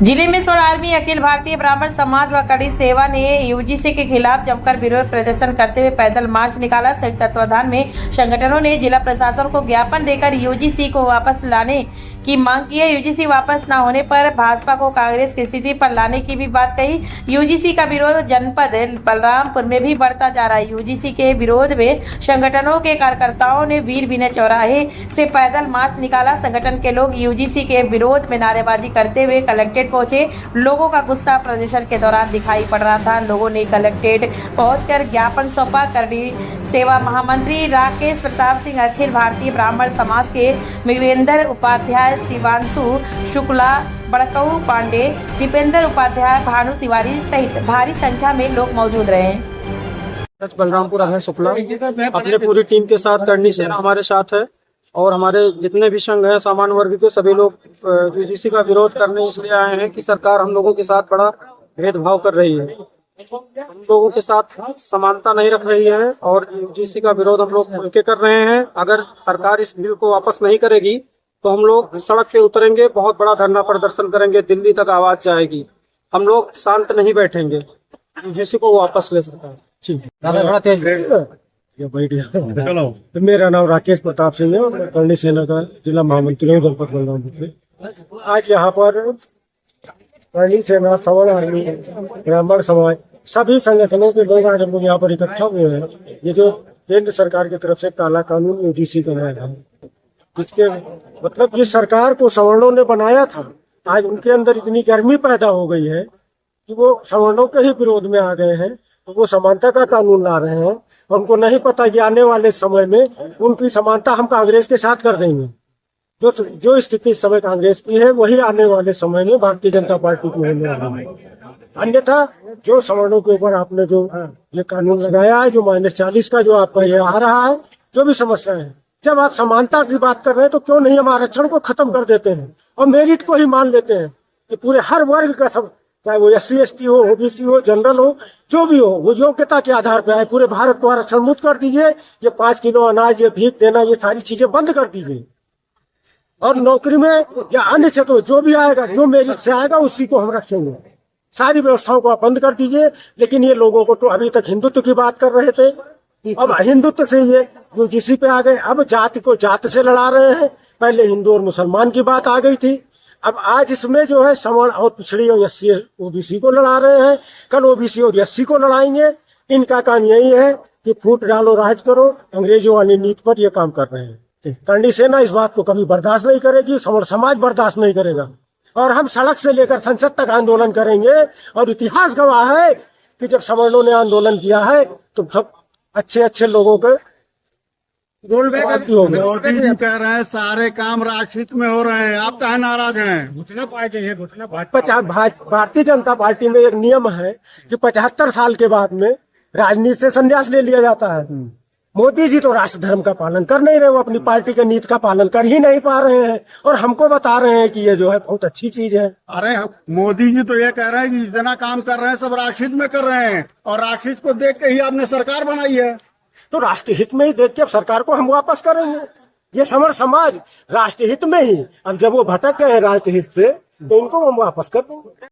जिले में 16वीं अखिल भारतीय ब्राह्मण समाज व कड़ी सेवा ने यूजीसी के खिलाफ जमकर विरोध प्रदर्शन करते हुए पैदल मार्च निकाला। संयुक्त तत्वाधान में संगठनों ने जिला प्रशासन को ज्ञापन देकर यूजीसी को वापस लाने की मांग की है। यूजीसी वापस न होने पर भाजपा को कांग्रेस की स्थिति पर लाने की भी बात कही। यूजीसी का विरोध जनपद बलरामपुर में भी बढ़ता जा रहा है। यूजीसी के विरोध में संगठनों के कार्यकर्ताओं ने वीर विनय चौराहे से पैदल मार्च निकाला। संगठन के लोग यूजीसी के विरोध में नारेबाजी करते हुए कलेक्ट्रेट पहुंचे। लोगों का गुस्सा प्रदर्शन के दौरान दिखाई पड़ रहा था। लोगों ने कलेक्ट्रेट पहुंचकर ज्ञापन सौंपा। करड़ी सेवा महामंत्री राकेश प्रताप सिंह, अखिल भारतीय ब्राह्मण समाज के मृगेंद्र उपाध्याय, शिवांशु शुक्ला, बड़कऊ पांडे, दीपेंद्र उपाध्याय, भानु तिवारी सहित भारी संख्या में लोग मौजूद रहे। बलरामपुर अभय शुक्ला अपने पूरी टीम के साथ करनी सेना हमारे साथ है और हमारे जितने भी संघ हैं सामान्य वर्ग के सभी लोग यूजीसी का विरोध करने इसलिए आए हैं कि सरकार हम लोगों के साथ बड़ा भेदभाव कर रही है, हम लोगों के साथ समानता नहीं रख रही है और यूजीसी का विरोध हम लोग मिलकर कर रहे हैं। अगर सरकार इस बिल को वापस नहीं करेगी तो हम लोग सड़क पे उतरेंगे, बहुत बड़ा धरना प्रदर्शन करेंगे, दिल्ली तक आवाज जाएगी। हम लोग शांत नहीं बैठेंगे, यूजीसी को वापस ले सकता है। तो मेरा नाम राकेश प्रताप सिंह है, करनी सेना का जिला महामंत्री हूँ जनपद बलरामपुर से। आज यहाँ पर करनी सेना, सवर्ण, ब्राह्मण समाज, सभी संगठनों के लोग आज हम लोग यहाँ पर इकट्ठा हुए हैं। ये जो केंद्र सरकार की तरफ से काला कानून यूजीसी का बनाया था, इसके मतलब जिस सरकार को सवर्णों ने बनाया था, आज उनके अंदर इतनी गर्मी पैदा हो गई है कि वो सवर्णों के ही विरोध में आ गए हैं। तो वो समानता का कानून ला रहे हैं। उनको नहीं पता कि आने वाले समय में उनकी समानता हम कांग्रेस के साथ कर देंगे। जो स्थिति इस समय कांग्रेस की है वही आने वाले समय में भारतीय जनता पार्टी की होने वाली है। अन्यथा जो सवर्णों के ऊपर आपने जो ये कानून लगाया है, जो -40 का जो आपका ये आ रहा है, जो भी समस्या है, जब आप समानता की बात कर रहे हैं तो क्यों नहीं हम आरक्षण को खत्म कर देते हैं और मेरिट को ही मान लेते हैं कि पूरे हर वर्ग का सब, चाहे वो SC ST हो, OBC हो, जनरल हो, जो भी हो, वो योग्यता के आधार पर आए। पूरे भारत को आरक्षण मुक्त कर दीजिए। ये 5 किलो अनाज, ये भीख देना, ये सारी चीजें बंद कर दीजिए और नौकरी में या अन्य क्षेत्रों जो भी आएगा, जो मेरिट से आएगा उसी को हम रखेंगे। सारी व्यवस्थाओं को आप बंद कर दीजिए। लेकिन ये लोगों को तो अभी तक हिंदुत्व की बात कर रहे थे, अब हिंदुत्व से ये यूजीसी पे आ गए। अब जाति को जात से लड़ा रहे हैं। पहले हिंदू और मुसलमान की बात आ गई थी, अब आज इसमें जो है सवर्ण और पिछड़ी और SC OBC को लड़ा रहे हैं। कल OBC और SC को लड़ाएंगे। इनका काम यही है कि फूट डालो राज करो, अंग्रेजों वाली नीति पर ये काम कर रहे हैं। करनी सेना इस बात को कभी बर्दाश्त नहीं करेगी, सवर्ण समाज बर्दाश्त नहीं करेगा और हम सड़क से लेकर संसद तक आंदोलन करेंगे। और इतिहास गवाह है कि जब सवर्णों ने आंदोलन किया है तो सब अच्छे लोगों के मोदी जी कह रहे हैं सारे काम राजनीति में हो रहे हैं, आप कहाँ नाराज हैं? घुटना भारतीय जनता पार्टी में एक नियम है कि 75 साल के बाद में राजनीति से संन्यास ले लिया जाता है। मोदी जी तो राष्ट्र धर्म का पालन कर नहीं रहे, वो अपनी पार्टी के नीति का पालन कर ही नहीं पा रहे हैं और हमको बता रहे हैं कि ये जो है बहुत अच्छी चीज है। अरे मोदी जी तो ये कह रहे हैं कि जितना काम कर रहे हैं सब राष्ट्रहित में कर रहे हैं और राष्ट्रहित को देख के ही आपने सरकार बनाई है। तो राष्ट्रहित में ही देख के अब सरकार को हम वापस करेंगे। ये सवर्ण समाज राष्ट्रहित में ही, अब जब वो भटक गए हैं राष्ट्रहित से तो इनको हम वापस कर देंगे।